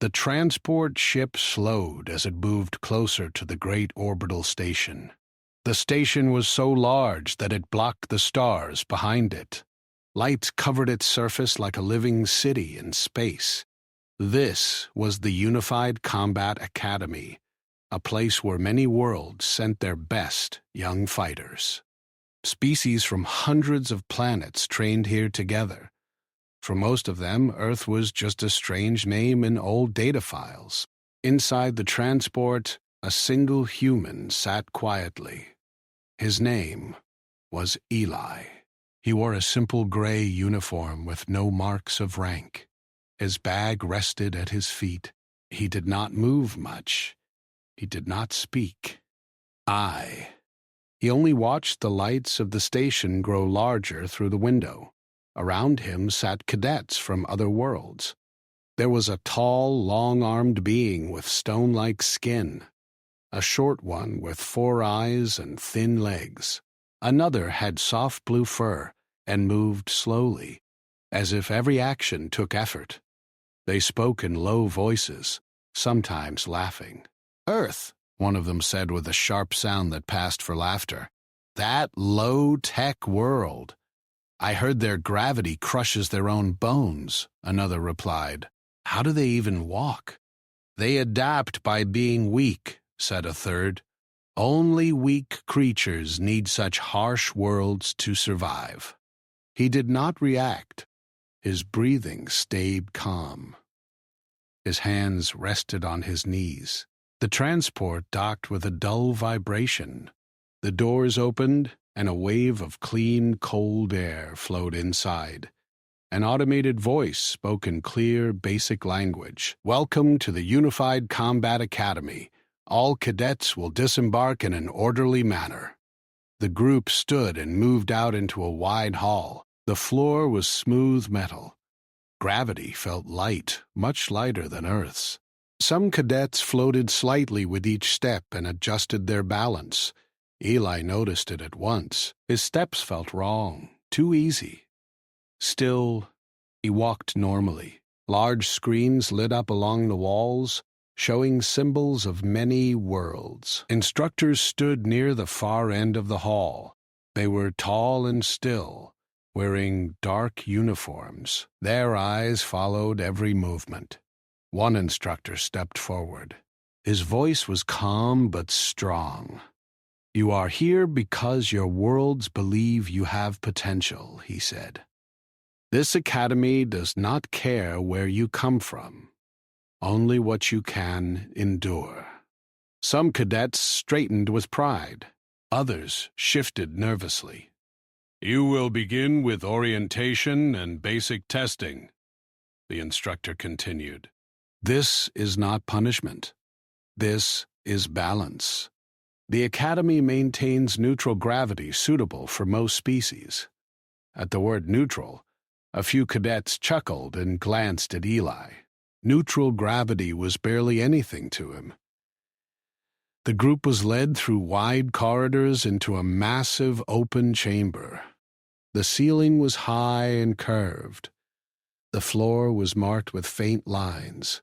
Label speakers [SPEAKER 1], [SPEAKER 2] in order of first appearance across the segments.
[SPEAKER 1] The transport ship slowed as it moved closer to the great orbital station. The station was so large that it blocked the stars behind it. Lights covered its surface like a living city in space. This was the Unified Combat Academy, a place where many worlds sent their best young fighters. Species from hundreds of planets trained here together. For most of them, Earth was just a strange name in old data files. Inside the transport, a single human sat quietly. His name was Eli. He wore a simple gray uniform with no marks of rank. His bag rested at his feet. He did not move much. He did not speak. He only watched the lights of the station grow larger through the window. Around him sat cadets from other worlds. There was a tall, long-armed being with stone-like skin, a short one with 4 eyes and thin legs. Another had soft blue fur and moved slowly, as if every action took effort. They spoke in low voices, sometimes laughing. "Earth," one of them said with a sharp sound that passed for laughter. "That low-tech world. I heard their gravity crushes their own bones," another replied. "How do they even walk?" "They adapt by being weak," said a third. "Only weak creatures need such harsh worlds to survive." He did not react. His breathing stayed calm. His hands rested on his knees. The transport docked with a dull vibration. The doors opened, and a wave of clean, cold air flowed inside. An automated voice spoke in clear, basic language. "Welcome to the Unified Combat Academy. All cadets will disembark in an orderly manner." The group stood and moved out into a wide hall. The floor was smooth metal. Gravity felt light, much lighter than Earth's. Some cadets floated slightly with each step and adjusted their balance. Eli noticed it at once. His steps felt wrong, too easy. Still, he walked normally. Large screens lit up along the walls, showing symbols of many worlds. Instructors stood near the far end of the hall. They were tall and still, wearing dark uniforms. Their eyes followed every movement. One instructor stepped forward. His voice was calm but strong. "You are here because your worlds believe you have potential," he said. "This academy does not care where you come from, only what you can endure." Some cadets straightened with pride. Others shifted nervously. "You will begin with orientation and basic testing," the instructor continued. "This is not punishment. This is balance. The Academy maintains neutral gravity suitable for most species." At the word neutral, a few cadets chuckled and glanced at Eli. Neutral gravity was barely anything to him. The group was led through wide corridors into a massive open chamber. The ceiling was high and curved. The floor was marked with faint lines.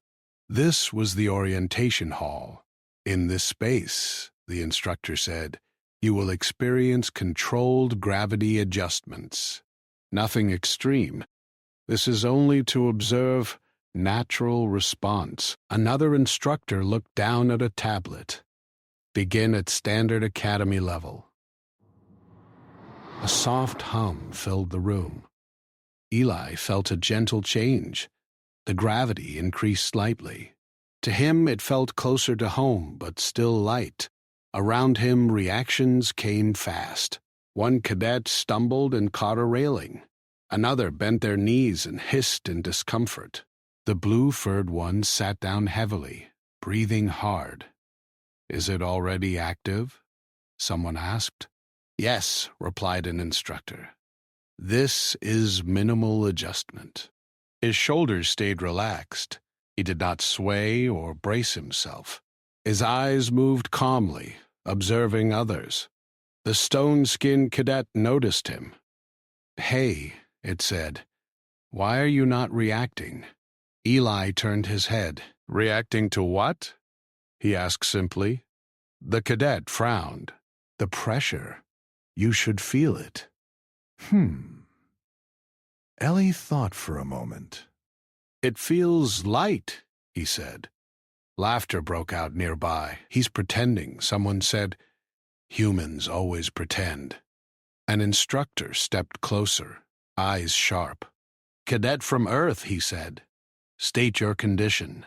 [SPEAKER 1] This was the orientation hall. "In this space," the instructor said, "you will experience controlled gravity adjustments. Nothing extreme. This is only to observe natural response." Another instructor looked down at a tablet. "Begin at standard academy level." A soft hum filled the room. Eli felt a gentle change. The gravity increased slightly. To him, it felt closer to home, but still light. Around him, reactions came fast. One cadet stumbled and caught a railing. Another bent their knees and hissed in discomfort. The blue-furred one sat down heavily, breathing hard. "Is it already active?" someone asked. "Yes," replied an instructor. "This is minimal adjustment." His shoulders stayed relaxed. He did not sway or brace himself. His eyes moved calmly, observing others. The stone-skinned cadet noticed him. "Hey," it said, "why are you not reacting?" Eli turned his head. Reacting to what? He asked simply. The cadet frowned. The pressure. You should feel it.
[SPEAKER 2] Ellie thought for a moment.
[SPEAKER 1] It feels light, he said. Laughter broke out nearby. He's pretending, someone said. Humans always pretend. An instructor stepped closer, eyes sharp. Cadet from Earth, he said. State your condition.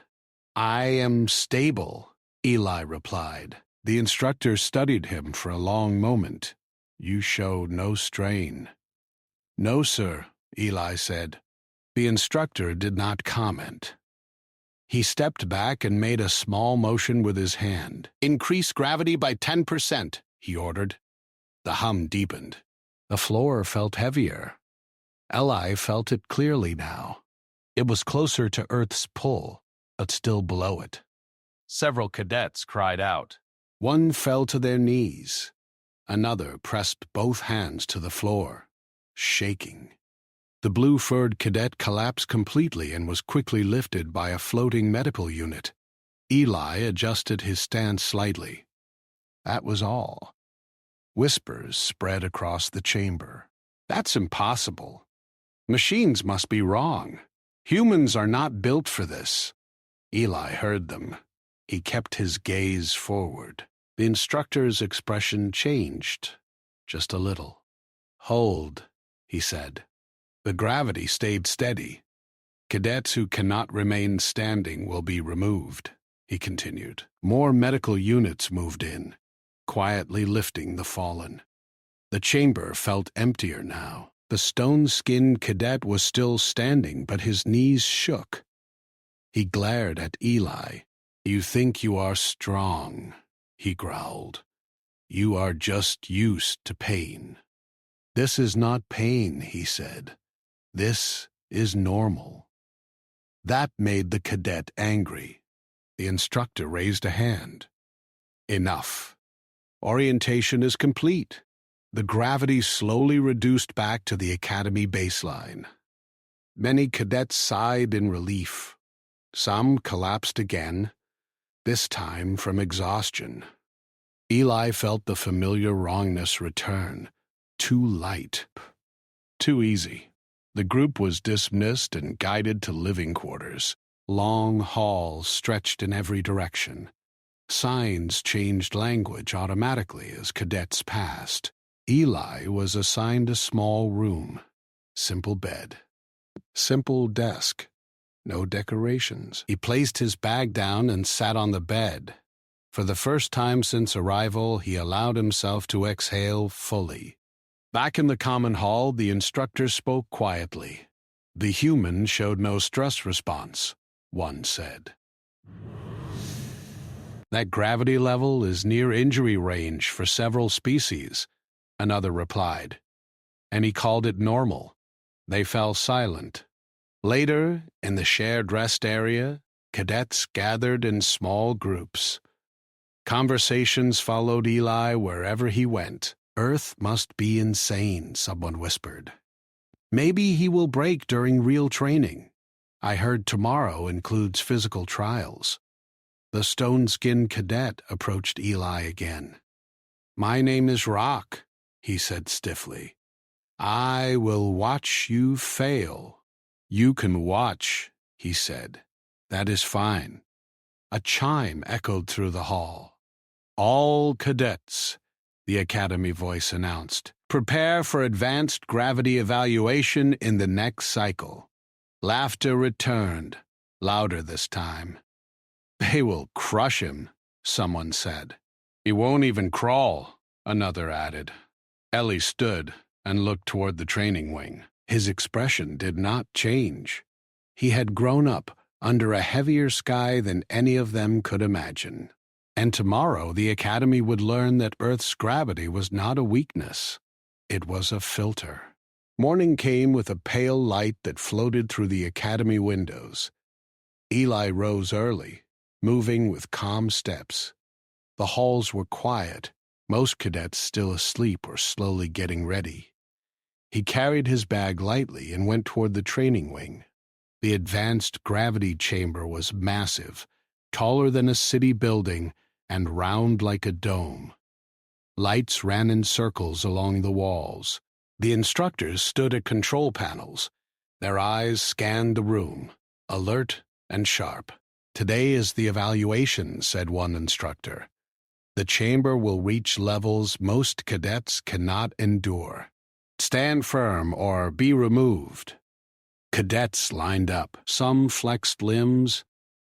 [SPEAKER 1] I am stable, Eli replied. The instructor studied him for a long moment. You show no strain. No, sir, Eli said. The instructor did not comment. He stepped back and made a small motion with his hand. Increase gravity by 10%, he ordered. The hum deepened. The floor felt heavier. Eli felt it clearly now. It was closer to Earth's pull, but still below it. Several cadets cried out. One fell to their knees. Another pressed both hands to the floor, shaking. The blue-furred cadet collapsed completely and was quickly lifted by a floating medical unit. Eli adjusted his stance slightly. That was all. Whispers spread across the chamber. That's impossible. Machines must be wrong. Humans are not built for this. Eli heard them. He kept his gaze forward. The instructor's expression changed, just a little. Hold, he said. The gravity stayed steady. Cadets who cannot remain standing will be removed, he continued. More medical units moved in, quietly lifting the fallen. The chamber felt emptier now. The stone-skinned cadet was still standing, but his knees shook. He glared at Eli. You think you are strong, he growled. You are just used to pain. This is not pain, he said. This is normal. That made the cadet angry. The instructor raised a hand. Enough. Orientation is complete. The gravity slowly reduced back to the academy baseline. Many cadets sighed in relief. Some collapsed again, this time from exhaustion. Eli felt the familiar wrongness return. Too light. Too easy. The group was dismissed and guided to living quarters. Long halls stretched in every direction. Signs changed language automatically as cadets passed. Eli was assigned a small room. Simple bed. Simple desk. No decorations. He placed his bag down and sat on the bed. For the first time since arrival, he allowed himself to exhale fully. Back in the common hall, the instructor spoke quietly. The human showed no stress response, one said. That gravity level is near injury range for several species, another replied. And he called it normal. They fell silent. Later, in the shared rest area, cadets gathered in small groups. Conversations followed Eli wherever he went. Earth must be insane, someone whispered. Maybe he will break during real training. I heard tomorrow includes physical trials. The stone-skinned cadet approached Eli again. My name is Rock, he said stiffly. I will watch you fail. You can watch, he said. That is fine. A chime echoed through the hall. All cadets, the academy voice announced. Prepare for advanced gravity evaluation in the next cycle. Laughter returned, louder this time. They will crush him, someone said. He won't even crawl, another added. Ellie stood and looked toward the training wing. His expression did not change. He had grown up under a heavier sky than any of them could imagine. And tomorrow the Academy would learn that Earth's gravity was not a weakness. It was a filter. Morning came with a pale light that floated through the Academy windows. Eli rose early, moving with calm steps. The halls were quiet, most cadets still asleep or slowly getting ready. He carried his bag lightly and went toward the training wing. The advanced gravity chamber was massive, taller than a city building and round like a dome. Lights ran in circles along the walls. The instructors stood at control panels. Their eyes scanned the room, alert and sharp. "Today is the evaluation," said one instructor. "The chamber will reach levels most cadets cannot endure. Stand firm or be removed." Cadets lined up. Some flexed limbs,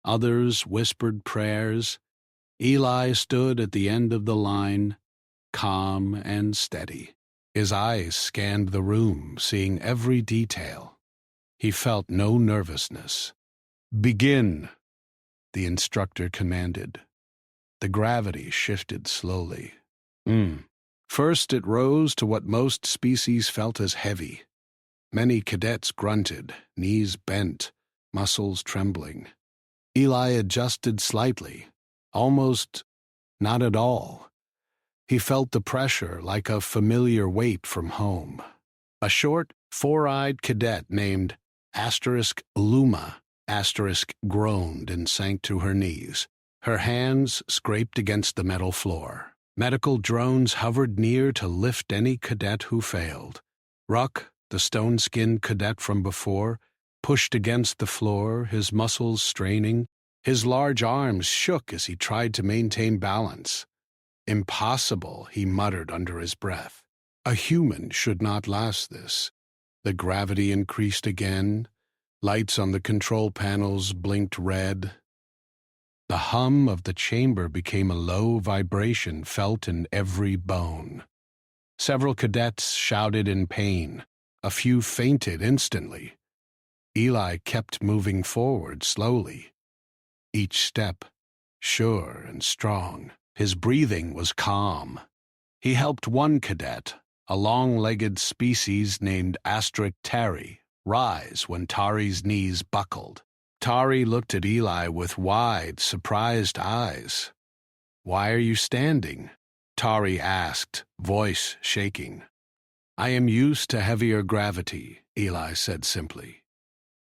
[SPEAKER 1] others whispered prayers. Eli stood at the end of the line, calm and steady. His eyes scanned the room, seeing every detail. He felt no nervousness. "Begin," the instructor commanded. The gravity shifted slowly. First it rose to what most species felt as heavy. Many cadets grunted, knees bent, muscles trembling. Eli adjusted slightly, almost not at all. He felt the pressure like a familiar weight from home. A short, four-eyed cadet named Luma groaned and sank to her knees. Her hands scraped against the metal floor. Medical drones hovered near to lift any cadet who failed. Ruck, the stone-skinned cadet from before, pushed against the floor, his muscles straining. His large arms shook as he tried to maintain balance. "Impossible," he muttered under his breath. A human should not last this. The gravity increased again. Lights on the control panels blinked red. The hum of the chamber became a low vibration felt in every bone. Several cadets shouted in pain. A few fainted instantly. Eli kept moving forward slowly. Each step, sure and strong. His breathing was calm. He helped one cadet, a long-legged species named Tari, rise when Tari's knees buckled. Tari looked at Eli with wide, surprised eyes. "Why are you standing?" Tari asked, voice shaking. "I am used to heavier gravity," Eli said simply.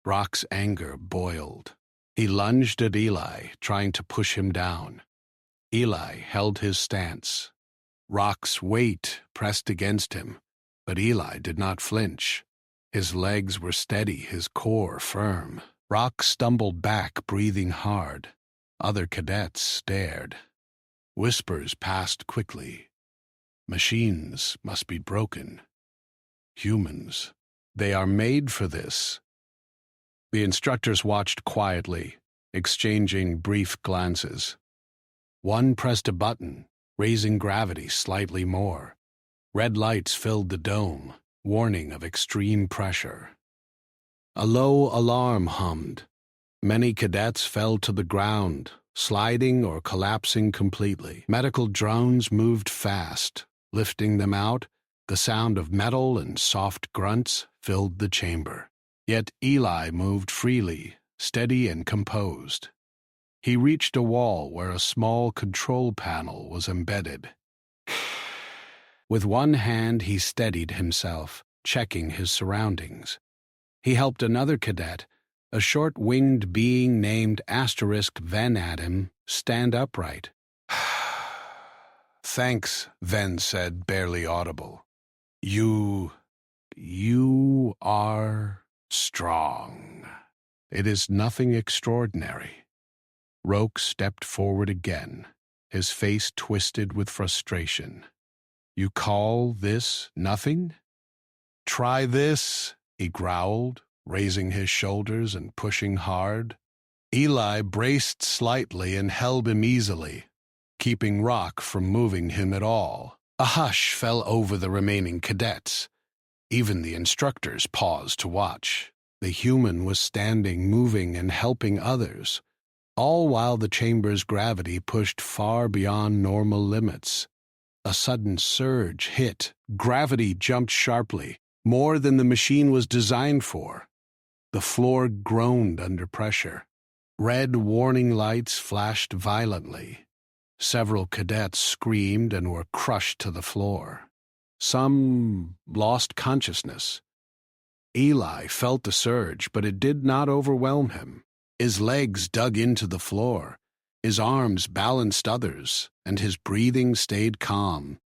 [SPEAKER 1] Brock's anger boiled. He lunged at Eli, trying to push him down. Eli held his stance. Rock's weight pressed against him, but Eli did not flinch. His legs were steady, his core firm. Rock stumbled back, breathing hard. Other cadets stared. Whispers passed quickly. "Machines must be broken. Humans, they are made for this." The instructors watched quietly, exchanging brief glances. One pressed a button, raising gravity slightly more. Red lights filled the dome, warning of extreme pressure. A low alarm hummed. Many cadets fell to the ground, sliding or collapsing completely. Medical drones moved fast, lifting them out. The sound of metal and soft grunts filled the chamber. Yet Eli moved freely, steady and composed. He reached a wall where a small control panel was embedded. With one hand he steadied himself, checking his surroundings. He helped another cadet, a short-winged being named Ven Adam, stand upright. "Thanks," Ven said, barely audible. You are strong. It is nothing extraordinary." Roke stepped forward again, his face twisted with frustration. "You call this nothing? Try this," he growled, raising his shoulders and pushing hard. Eli braced slightly and held him easily, keeping Rock from moving him at all. A hush fell over the remaining cadets. Even the instructors paused to watch. The human was standing, moving, and helping others, all while the chamber's gravity pushed far beyond normal limits. A sudden surge hit. Gravity jumped sharply, more than the machine was designed for. The floor groaned under pressure. Red warning lights flashed violently. Several cadets screamed and were crushed to the floor. Some lost consciousness. Eli felt the surge, but it did not overwhelm him. His legs dug into the floor, his arms balanced others, and his breathing stayed calm.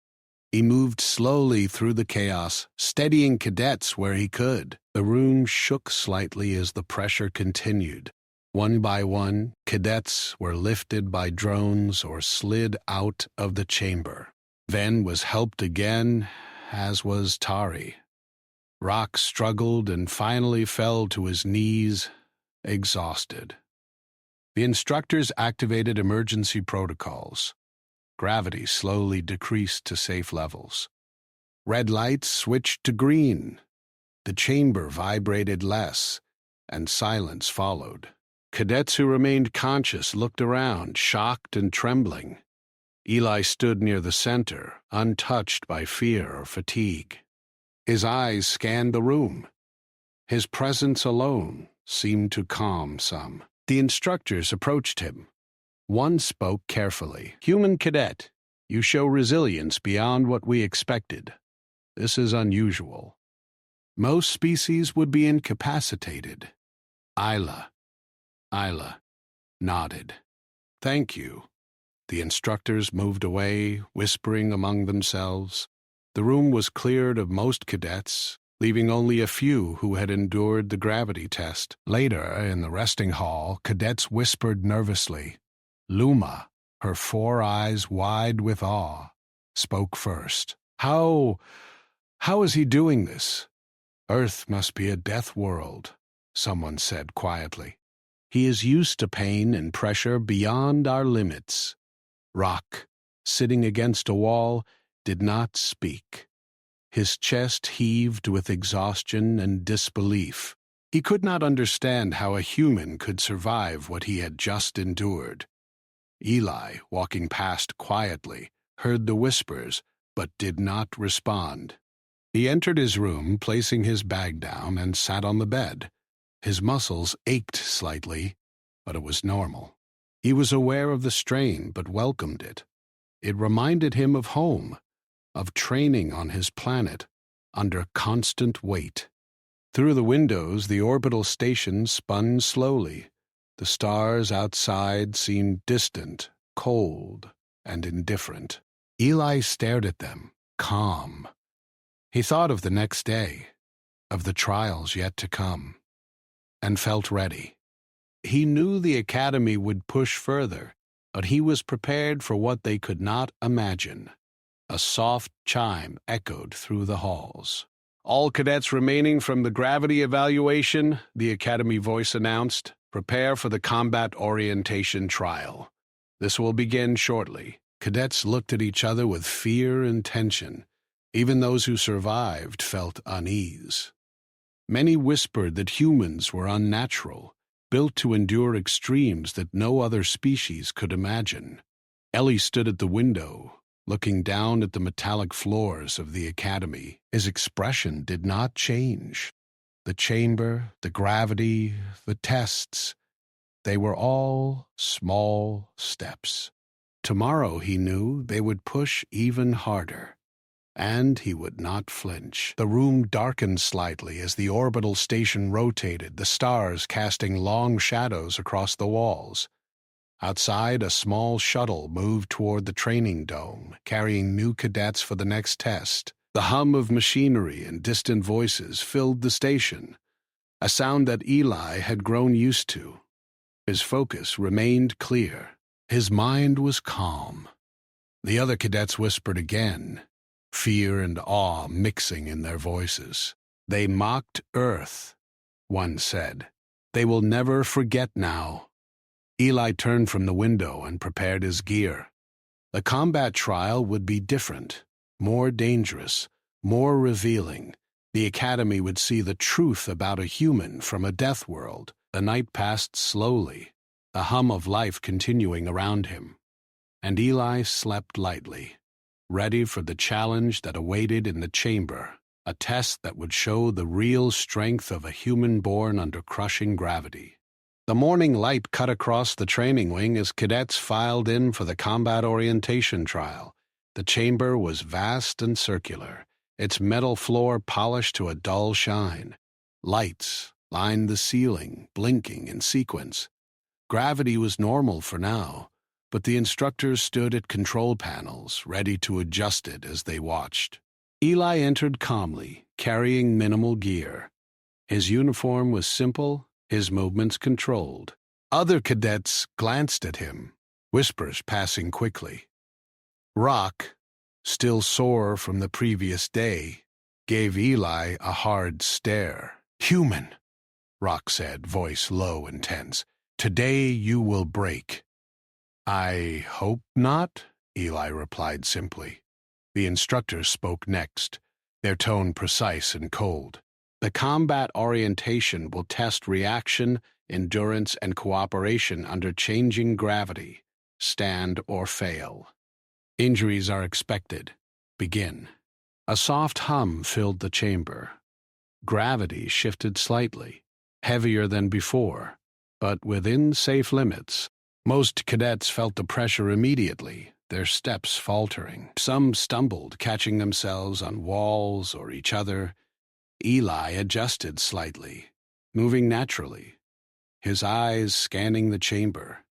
[SPEAKER 1] He moved slowly through the chaos, steadying cadets where he could. The room shook slightly as the pressure continued. One by one, cadets were lifted by drones or slid out of the chamber. Ven was helped again, as was Tari. Rock struggled and finally fell to his knees, exhausted. The instructors activated emergency protocols. Gravity slowly decreased to safe levels. Red lights switched to green. The chamber vibrated less, and silence followed. Cadets who remained conscious looked around, shocked and trembling. Eli stood near the center, untouched by fear or fatigue. His eyes scanned the room. His presence alone seemed to calm some. The instructors approached him. One spoke carefully. "Human cadet, you show resilience beyond what we expected. This is unusual. Most species would be incapacitated." Isla nodded. "Thank you." The instructors moved away, whispering among themselves. The room was cleared of most cadets, leaving only a few who had endured the gravity test. Later, in the resting hall, cadets whispered nervously. Luma, her 4 eyes wide with awe, spoke first. How is he doing this?" "Earth must be a death world," someone said quietly. "He is used to pain and pressure beyond our limits." Rock, sitting against a wall, did not speak. His chest heaved with exhaustion and disbelief. He could not understand how a human could survive what he had just endured. Eli, walking past quietly, heard the whispers, but did not respond. He entered his room, placing his bag down, and sat on the bed. His muscles ached slightly, but it was normal. He was aware of the strain, but welcomed it. It reminded him of home, of training on his planet, under constant weight. Through the windows, the orbital station spun slowly. The stars outside seemed distant, cold, and indifferent. Eli stared at them, calm. He thought of the next day, of the trials yet to come, and felt ready. He knew the Academy would push further, but he was prepared for what they could not imagine. A soft chime echoed through the halls. "All cadets remaining from the gravity evaluation," the Academy voice announced, "prepare for the combat orientation trial. This will begin shortly." Cadets looked at each other with fear and tension. Even those who survived felt unease. Many whispered that humans were unnatural, built to endure extremes that no other species could imagine. Ellie stood at the window, looking down at the metallic floors of the Academy. His expression did not change. The chamber, the gravity, the tests, they were all small steps. Tomorrow, he knew, they would push even harder. And he would not flinch. The room darkened slightly as the orbital station rotated, the stars casting long shadows across the walls. Outside, a small shuttle moved toward the training dome, carrying new cadets for the next test. The hum of machinery and distant voices filled the station, a sound that Eli had grown used to. His focus remained clear. His mind was calm. The other cadets whispered again, fear and awe mixing in their voices. "They mocked Earth," one said. "They will never forget now." Eli turned from the window and prepared his gear. The combat trial would be different, more dangerous, more revealing. The Academy would see the truth about a human from a death world. The night passed slowly, the hum of life continuing around him. And Eli slept lightly, ready for the challenge that awaited in the chamber, a test that would show the real strength of a human born under crushing gravity. The morning light cut across the training wing as cadets filed in for the combat orientation trial. The chamber was vast and circular, its metal floor polished to a dull shine. Lights lined the ceiling, blinking in sequence. Gravity was normal for now, but the instructors stood at control panels, ready to adjust it as they watched. Eli entered calmly, carrying minimal gear. His uniform was simple, his movements controlled. Other cadets glanced at him, whispers passing quickly. Rock, still sore from the previous day, gave Eli a hard stare. "Human," Rock said, voice low and tense. "Today you will break." "I hope not," Eli replied simply. The instructors spoke next, their tone precise and cold. "The combat orientation will test reaction, endurance, and cooperation under changing gravity. Stand or fail. Injuries are expected. Begin." A soft hum filled the chamber. Gravity shifted slightly, heavier than before, but within safe limits. Most cadets felt the pressure immediately, their steps faltering. Some stumbled, catching themselves on walls or each other. Eli adjusted slightly, moving naturally, his eyes scanning the chamber.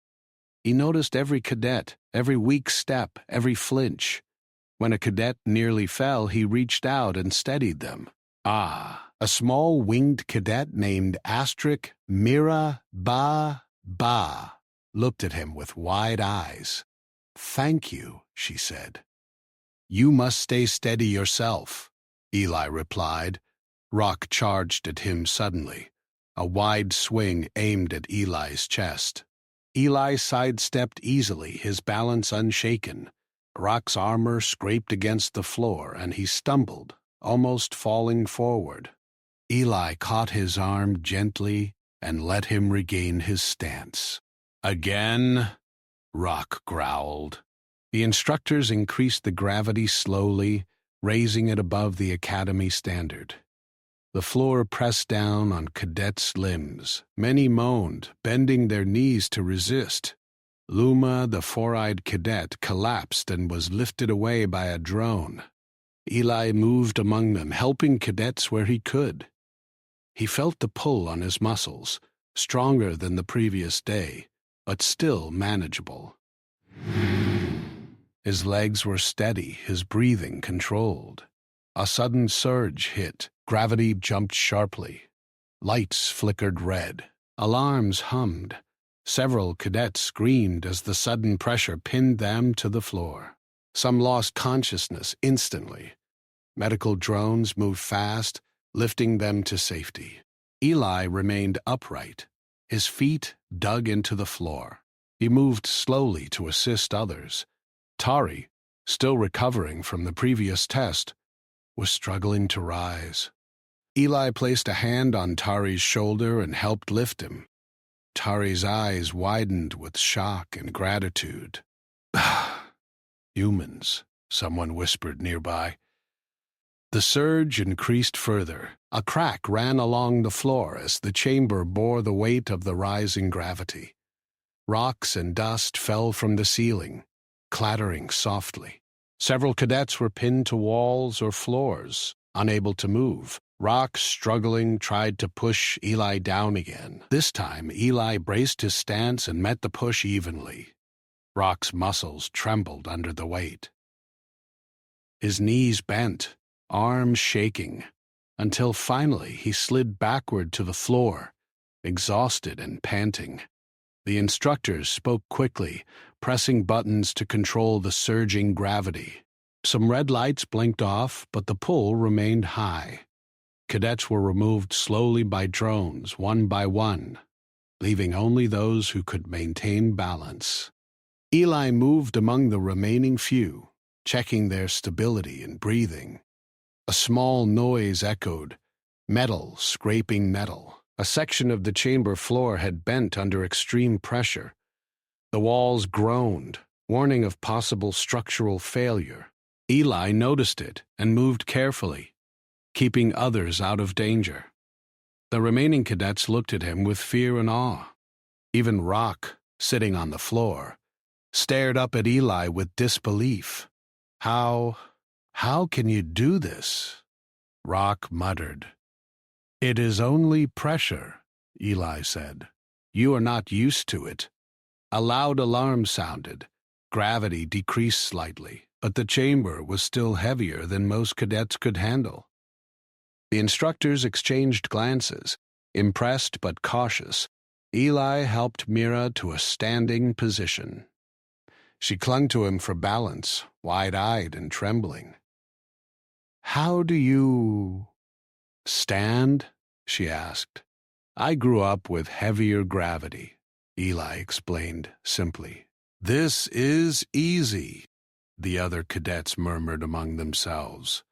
[SPEAKER 1] He noticed every cadet, every weak step, every flinch. When a cadet nearly fell, he reached out and steadied them. A small winged cadet named Astric Mira Ba looked at him with wide eyes. "Thank you," she said. "You must stay steady yourself," Eli replied. Rock charged at him suddenly, a wide swing aimed at Eli's chest. Eli sidestepped easily, his balance unshaken. Rock's armor scraped against the floor, and he stumbled, almost falling forward. Eli caught his arm gently and let him regain his stance. "Again?" Rock growled. The instructors increased the gravity slowly, raising it above the academy standard. The floor pressed down on cadets' limbs. Many moaned, bending their knees to resist. Luma, the four-eyed cadet, collapsed and was lifted away by a drone. Eli moved among them, helping cadets where he could. He felt the pull on his muscles, stronger than the previous day, but still manageable. His legs were steady, his breathing controlled. A sudden surge hit. Gravity jumped sharply. Lights flickered red. Alarms hummed. Several cadets screamed as the sudden pressure pinned them to the floor. Some lost consciousness instantly. Medical drones moved fast, lifting them to safety. Eli remained upright, his feet dug into the floor. He moved slowly to assist others. Tari, still recovering from the previous test, was struggling to rise. Eli placed a hand on Tari's shoulder and helped lift him. Tari's eyes widened with shock and gratitude. "Humans," someone whispered nearby. The surge increased further. A crack ran along the floor as the chamber bore the weight of the rising gravity. Rocks and dust fell from the ceiling, clattering softly. Several cadets were pinned to walls or floors, unable to move. Rock, struggling, tried to push Eli down again. This time, Eli braced his stance and met the push evenly. Rock's muscles trembled under the weight. His knees bent, arms shaking, until finally he slid backward to the floor, exhausted and panting. The instructors spoke quickly, pressing buttons to control the surging gravity. Some red lights blinked off, but the pull remained high. Cadets were removed slowly by drones, one by one, leaving only those who could maintain balance. Eli moved among the remaining few, checking their stability and breathing. A small noise echoed, metal scraping metal. A section of the chamber floor had bent under extreme pressure. The walls groaned, warning of possible structural failure. Eli noticed it and moved carefully, keeping others out of danger. The remaining cadets looked at him with fear and awe. Even Rock, sitting on the floor, stared up at Eli with disbelief. How can you do this?" Rock muttered. "It is only pressure," Eli said. "You are not used to it." A loud alarm sounded. Gravity decreased slightly, but the chamber was still heavier than most cadets could handle. The instructors exchanged glances. Impressed but cautious, Eli helped Mira to a standing position. She clung to him for balance, wide-eyed and trembling. "How do you stand?" she asked. "I grew up with heavier gravity," Eli explained simply. "This is easy," the other cadets murmured among themselves.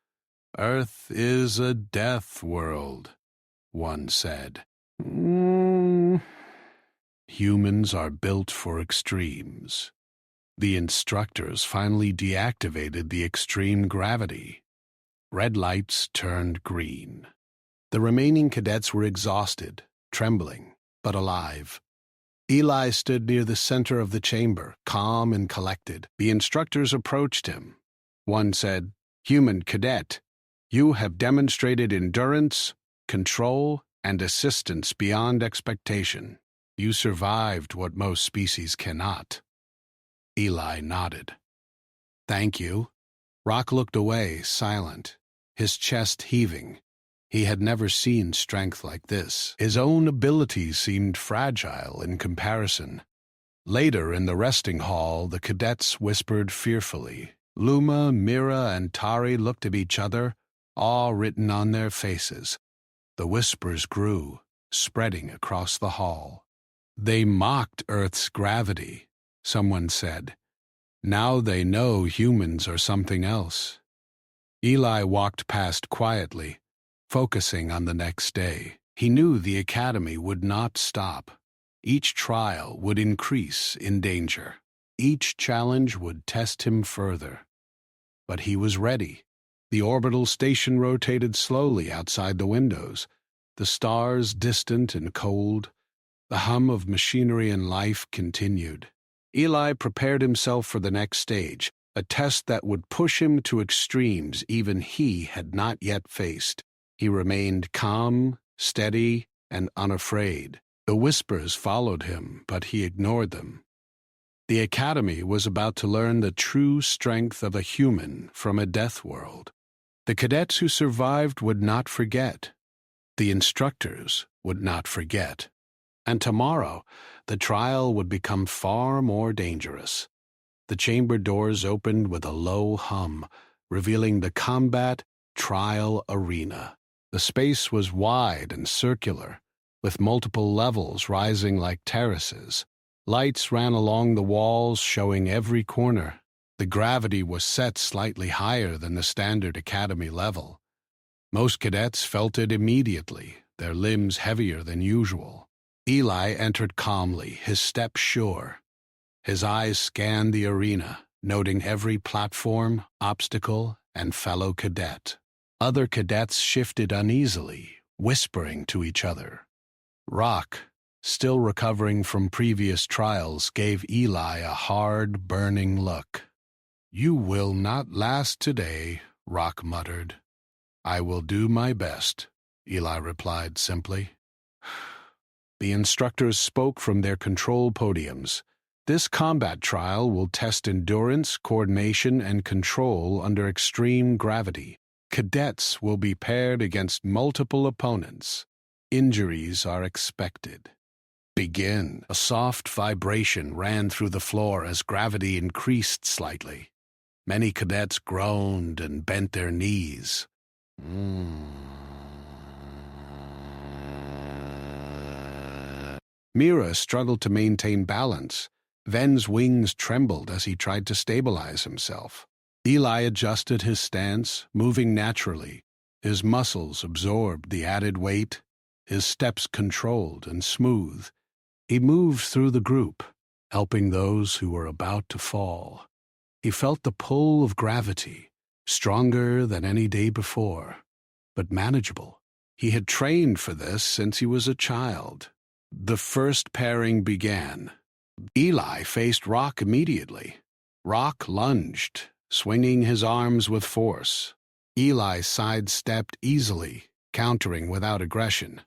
[SPEAKER 1] "Earth is a death world," one said. Humans are built for extremes." The instructors finally deactivated the extreme gravity. Red lights turned green. The remaining cadets were exhausted, trembling, but alive. Eli stood near the center of the chamber, calm and collected. The instructors approached him. One said, "Human cadet, you have demonstrated endurance, control, and assistance beyond expectation. You survived what most species cannot." Eli nodded. "Thank you." Rock looked away, silent, his chest heaving. He had never seen strength like this. His own abilities seemed fragile in comparison. Later, in the resting hall, the cadets whispered fearfully. Luma, Mira, and Tari looked at each other, awe written on their faces. The whispers grew, spreading across the hall. "They mocked Earth's gravity," someone said. "Now they know humans are something else." Eli walked past quietly, focusing on the next day. He knew the academy would not stop. Each trial would increase in danger. Each challenge would test him further. But he was ready. The orbital station rotated slowly outside the windows, the stars distant and cold. The hum of machinery and life continued. Eli prepared himself for the next stage, a test that would push him to extremes even he had not yet faced. He remained calm, steady, and unafraid. The whispers followed him, but he ignored them. The academy was about to learn the true strength of a human from a death world. The cadets who survived would not forget. The instructors would not forget. And tomorrow, the trial would become far more dangerous. The chamber doors opened with a low hum, revealing the combat trial arena. The space was wide and circular, with multiple levels rising like terraces. Lights ran along the walls, showing every corner. The gravity was set slightly higher than the standard academy level. Most cadets felt it immediately, their limbs heavier than usual. Eli entered calmly, his step sure. His eyes scanned the arena, noting every platform, obstacle, and fellow cadet. Other cadets shifted uneasily, whispering to each other. Rock, still recovering from previous trials, gave Eli a hard, burning look. "You will not last today," Rock muttered. "I will do my best," Eli replied simply. The instructors spoke from their control podiums. "This combat trial will test endurance, coordination, and control under extreme gravity. Cadets will be paired against multiple opponents. Injuries are expected. Begin." A soft vibration ran through the floor as gravity increased slightly. Many cadets groaned and bent their knees. Mira struggled to maintain balance. Ven's wings trembled as he tried to stabilize himself. Eli adjusted his stance, moving naturally. His muscles absorbed the added weight, his steps controlled and smooth. He moved through the group, helping those who were about to fall. He felt the pull of gravity, stronger than any day before, but manageable. He had trained for this since he was a child. The first pairing began. Eli faced Rock immediately. Rock lunged, swinging his arms with force. Eli sidestepped easily, countering without aggression.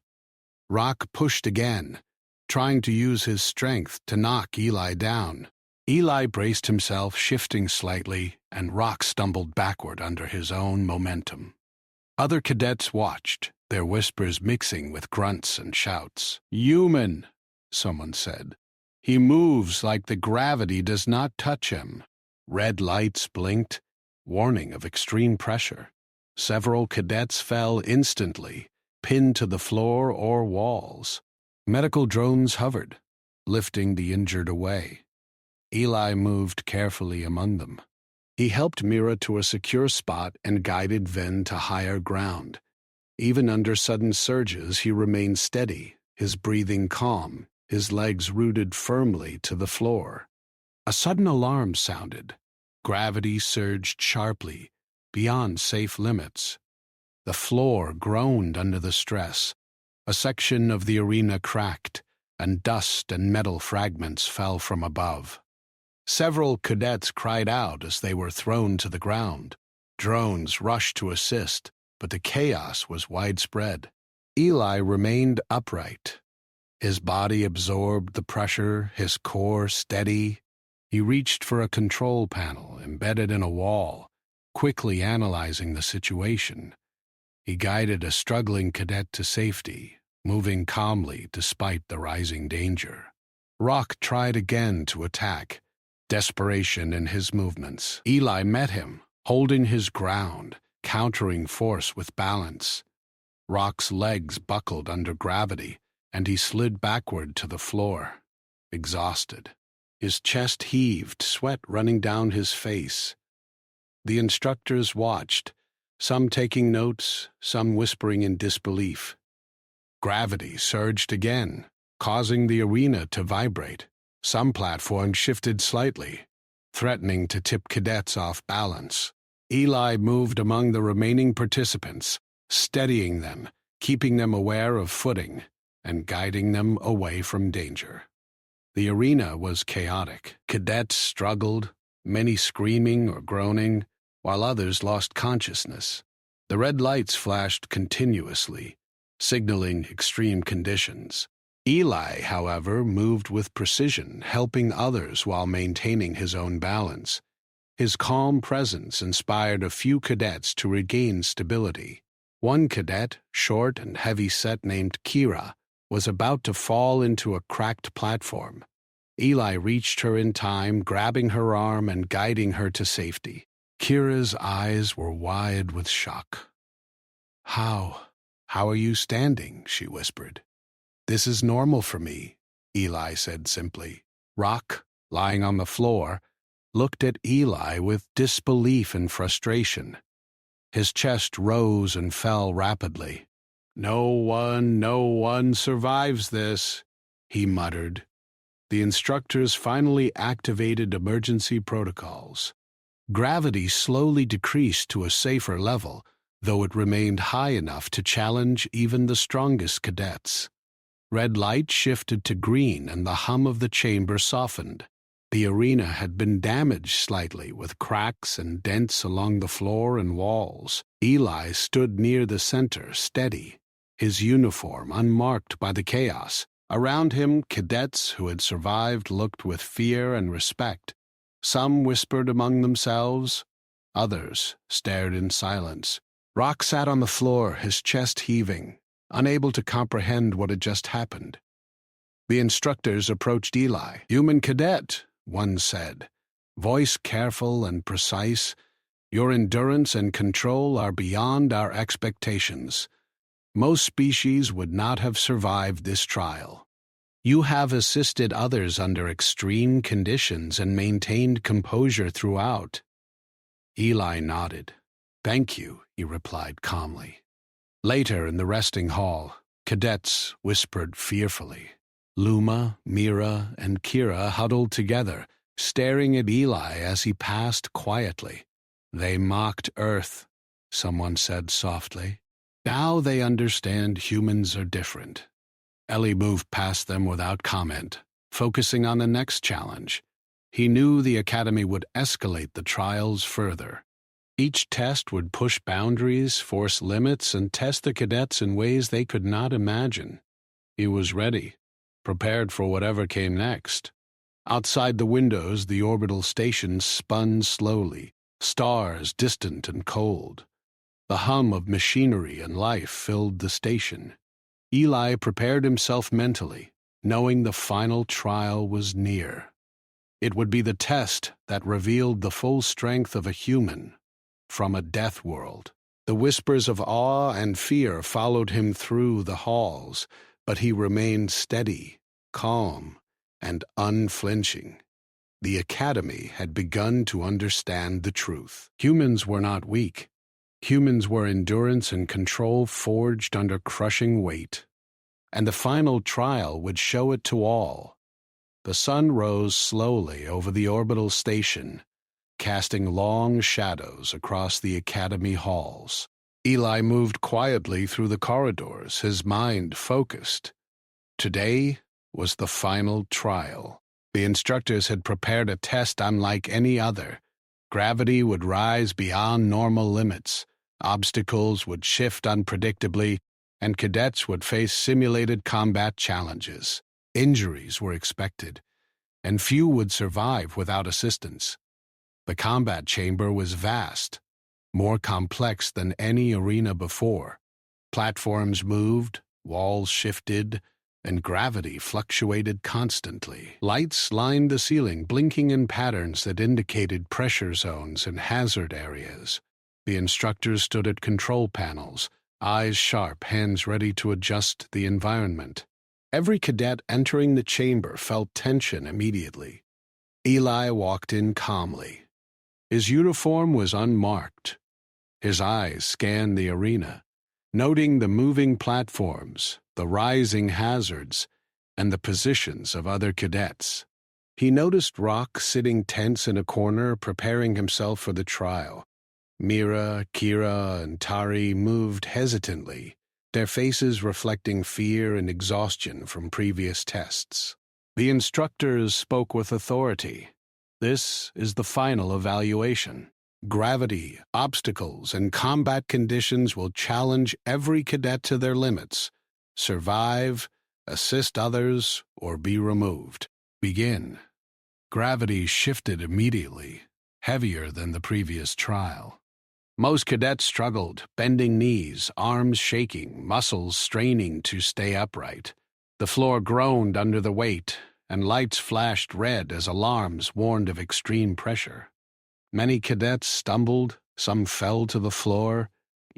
[SPEAKER 1] Rock pushed again, trying to use his strength to knock Eli down. Eli braced himself, shifting slightly, and Rock stumbled backward under his own momentum. Other cadets watched, their whispers mixing with grunts and shouts. "Human," someone said. "He moves like the gravity does not touch him." Red lights blinked, warning of extreme pressure. Several cadets fell instantly, pinned to the floor or walls. Medical drones hovered, lifting the injured away. Eli moved carefully among them. He helped Mira to a secure spot and guided Ven to higher ground. Even under sudden surges, he remained steady, his breathing calm, his legs rooted firmly to the floor. A sudden alarm sounded. Gravity surged sharply, beyond safe limits. The floor groaned under the stress. A section of the arena cracked, and dust and metal fragments fell from above. Several cadets cried out as they were thrown to the ground. Drones rushed to assist, but the chaos was widespread. Eli remained upright. His body absorbed the pressure, his core steady. He reached for a control panel embedded in a wall, quickly analyzing the situation. He guided a struggling cadet to safety, moving calmly despite the rising danger. Rock tried again to attack, desperation in his movements. Eli met him, holding his ground, countering force with balance. Rock's legs buckled under gravity, and he slid backward to the floor, exhausted. His chest heaved, sweat running down his face. The instructors watched, some taking notes, some whispering in disbelief. Gravity surged again, causing the arena to vibrate. Some platforms shifted slightly, threatening to tip cadets off balance. Eli moved among the remaining participants, steadying them, keeping them aware of footing, and guiding them away from danger. The arena was chaotic. Cadets struggled, many screaming or groaning, while others lost consciousness. The red lights flashed continuously, signaling extreme conditions. Eli, however, moved with precision, helping others while maintaining his own balance. His calm presence inspired a few cadets to regain stability. One cadet, short and heavy-set named Kira, was about to fall into a cracked platform. Eli reached her in time, grabbing her arm and guiding her to safety. Kira's eyes were wide with shock. How are you standing?" she whispered. "This is normal for me," Eli said simply. Rock, lying on the floor, looked at Eli with disbelief and frustration. His chest rose and fell rapidly. No one survives this," he muttered. The instructors finally activated emergency protocols. Gravity slowly decreased to a safer level, though it remained high enough to challenge even the strongest cadets. Red light shifted to green and the hum of the chamber softened. The arena had been damaged slightly, with cracks and dents along the floor and walls. Eli stood near the center, steady, his uniform unmarked by the chaos. Around him, cadets who had survived looked with fear and respect. Some whispered among themselves, others stared in silence. Rock sat on the floor, his chest heaving, unable to comprehend what had just happened. The instructors approached Eli. "Human cadet," one said, voice careful and precise, "your endurance and control are beyond our expectations. Most species would not have survived this trial. You have assisted others under extreme conditions and maintained composure throughout." Eli nodded. "Thank you," he replied calmly. Later, in the resting hall, cadets whispered fearfully. Luma, Mira, and Kira huddled together, staring at Eli as he passed quietly. "They mocked Earth," someone said softly. "Now they understand humans are different." Ellie moved past them without comment, focusing on the next challenge. He knew the Academy would escalate the trials further. Each test would push boundaries, force limits, and test the cadets in ways they could not imagine. He was ready, prepared for whatever came next. Outside the windows, the orbital station spun slowly, stars distant and cold. The hum of machinery and life filled the station. Eli prepared himself mentally, knowing the final trial was near. It would be the test that revealed the full strength of a human from a death world. The whispers of awe and fear followed him through the halls, but he remained steady, calm, and unflinching. The Academy had begun to understand the truth. Humans were not weak. Humans were endurance and control forged under crushing weight. And the final trial would show it to all. The sun rose slowly over the orbital station, casting long shadows across the Academy halls. Eli moved quietly through the corridors, his mind focused. Today was the final trial. The instructors had prepared a test unlike any other. Gravity would rise beyond normal limits, obstacles would shift unpredictably, and cadets would face simulated combat challenges. Injuries were expected, and few would survive without assistance. The combat chamber was vast, more complex than any arena before. Platforms moved, walls shifted, and gravity fluctuated constantly. Lights lined the ceiling, blinking in patterns that indicated pressure zones and hazard areas. The instructors stood at control panels, eyes sharp, hands ready to adjust the environment. Every cadet entering the chamber felt tension immediately. Eli walked in calmly. His uniform was unmarked. His eyes scanned the arena, noting the moving platforms, the rising hazards, and the positions of other cadets. He noticed Rock sitting tense in a corner, preparing himself for the trial. Mira, Kira, and Tari moved hesitantly, their faces reflecting fear and exhaustion from previous tests. The instructors spoke with authority. This is the final evaluation. Gravity, obstacles, and combat conditions will challenge every cadet to their limits. Survive, assist others, or be removed. Begin. Gravity shifted immediately, heavier than the previous trial. Most cadets struggled, bending knees, arms shaking, muscles straining to stay upright. The floor groaned under the weight, and lights flashed red as alarms warned of extreme pressure. Many cadets stumbled, some fell to the floor.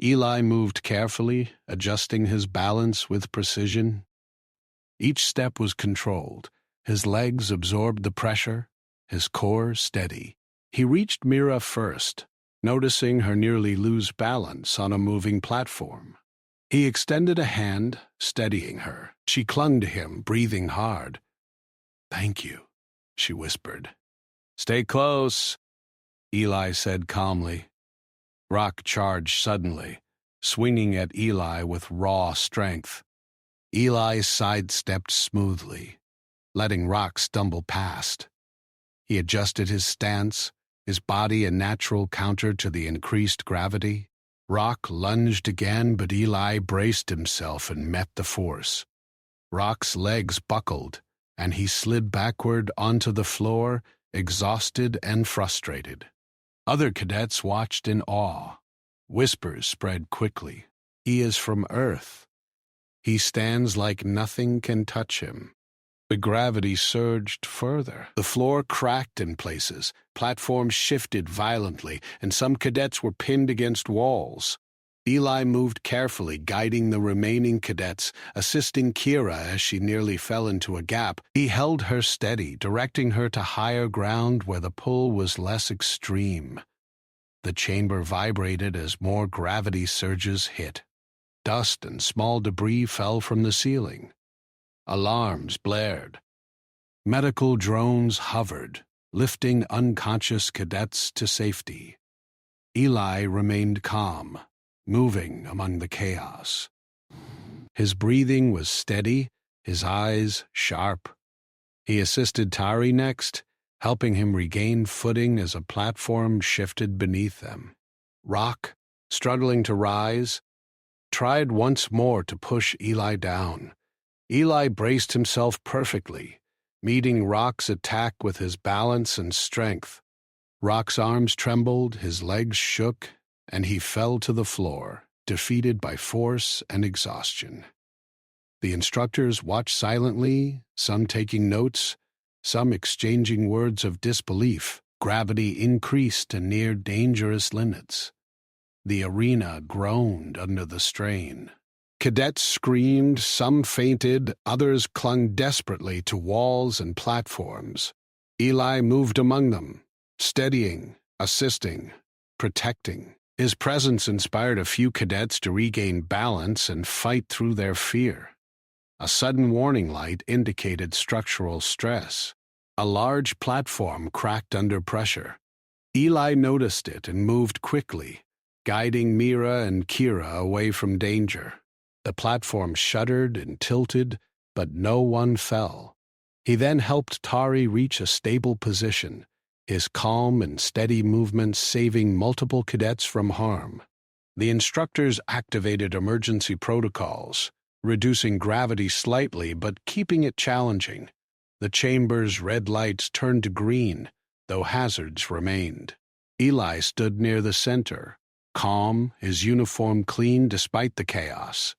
[SPEAKER 1] Eli moved carefully, adjusting his balance with precision. Each step was controlled. His legs absorbed the pressure, his core steady. He reached Mira first, noticing her nearly lose balance on a moving platform. He extended a hand, steadying her. She clung to him, breathing hard. "Thank you," she whispered. "Stay close," Eli said calmly. Rock charged suddenly, swinging at Eli with raw strength. Eli sidestepped smoothly, letting Rock stumble past. He adjusted his stance, his body a natural counter to the increased gravity. Rock lunged again, but Eli braced himself and met the force. Rock's legs buckled, and he slid backward onto the floor, exhausted and frustrated. Other cadets watched in awe. Whispers spread quickly. "He is from Earth. He stands like nothing can touch him." The gravity surged further. The floor cracked in places, platforms shifted violently, and some cadets were pinned against walls. Eli moved carefully, guiding the remaining cadets, assisting Kira as she nearly fell into a gap. He held her steady, directing her to higher ground where the pull was less extreme. The chamber vibrated as more gravity surges hit. Dust and small debris fell from the ceiling. Alarms blared. Medical drones hovered, lifting unconscious cadets to safety. Eli remained calm, moving among the chaos. His breathing was steady, his eyes sharp. He assisted Tari next, helping him regain footing as a platform shifted beneath them. Rock, struggling to rise, tried once more to push Eli down. Eli braced himself perfectly, meeting Rock's attack with his balance and strength. Rock's arms trembled, his legs shook, and he fell to the floor, defeated by force and exhaustion. The instructors watched silently, some taking notes, some exchanging words of disbelief. Gravity increased to near dangerous limits. The arena groaned under the strain. Cadets screamed, some fainted, others clung desperately to walls and platforms. Eli moved among them, steadying, assisting, protecting. His presence inspired a few cadets to regain balance and fight through their fear. A sudden warning light indicated structural stress. A large platform cracked under pressure. Eli noticed it and moved quickly, guiding Mira and Kira away from danger. The platform shuddered and tilted, but no one fell. He then helped Tari reach a stable position, his calm and steady movements saving multiple cadets from harm. The instructors activated emergency protocols, reducing gravity slightly but keeping it challenging. The chamber's red lights turned to green, though hazards remained. Eli stood near the center, calm, his uniform clean despite the chaos.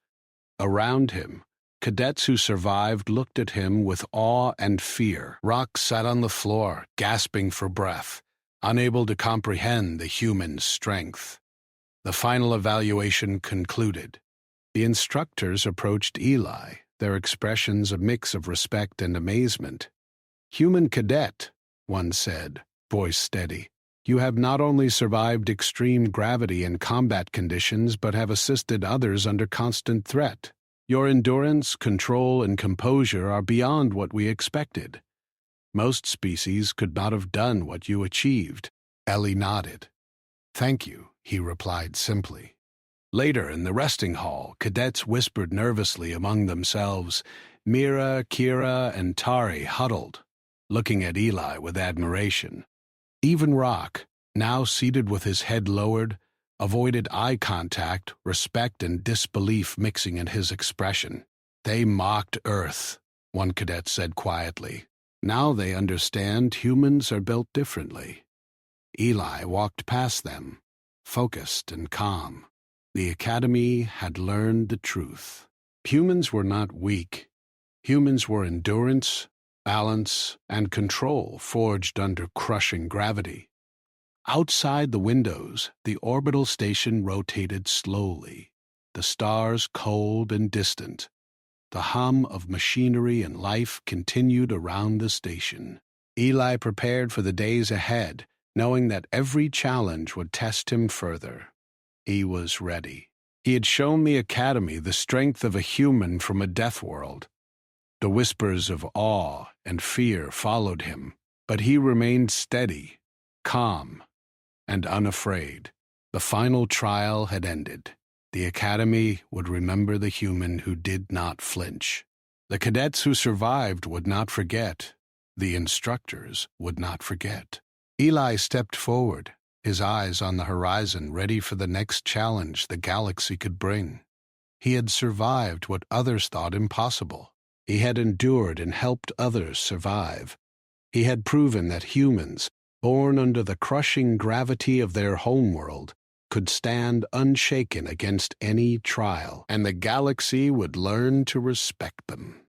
[SPEAKER 1] Around him, cadets who survived looked at him with awe and fear. Rock sat on the floor, gasping for breath, unable to comprehend the human strength. The final evaluation concluded. The instructors approached Eli, their expressions a mix of respect and amazement. "Human cadet," one said, voice steady, "you have not only survived extreme gravity and combat conditions but have assisted others under constant threat. Your endurance, control, and composure are beyond what we expected. Most species could not have done what you achieved." Ellie nodded. "Thank you," he replied simply. Later, in the resting hall, cadets whispered nervously among themselves. Mira, Kira, and Tari huddled, looking at Eli with admiration. Even Rock, now seated with his head lowered, avoided eye contact, respect and disbelief mixing in his expression. "They mocked Earth," one cadet said quietly. "Now they understand humans are built differently." Eli walked past them, focused and calm. The Academy had learned the truth. Humans were not weak. Humans were endurance, balance, and control forged under crushing gravity. Outside the windows, the orbital station rotated slowly, the stars cold and distant. The hum of machinery and life continued around the station. Eli prepared for the days ahead, knowing that every challenge would test him further. He was ready. He had shown the Academy the strength of a human from a death world. The whispers of awe and fear followed him, but he remained steady, calm, and unafraid. The final trial had ended. The Academy would remember the human who did not flinch. The cadets who survived would not forget. The instructors would not forget. Eli stepped forward, his eyes on the horizon, ready for the next challenge the galaxy could bring. He had survived what others thought impossible. He had endured and helped others survive. He had proven that humans, born under the crushing gravity of their homeworld, could stand unshaken against any trial, and the galaxy would learn to respect them.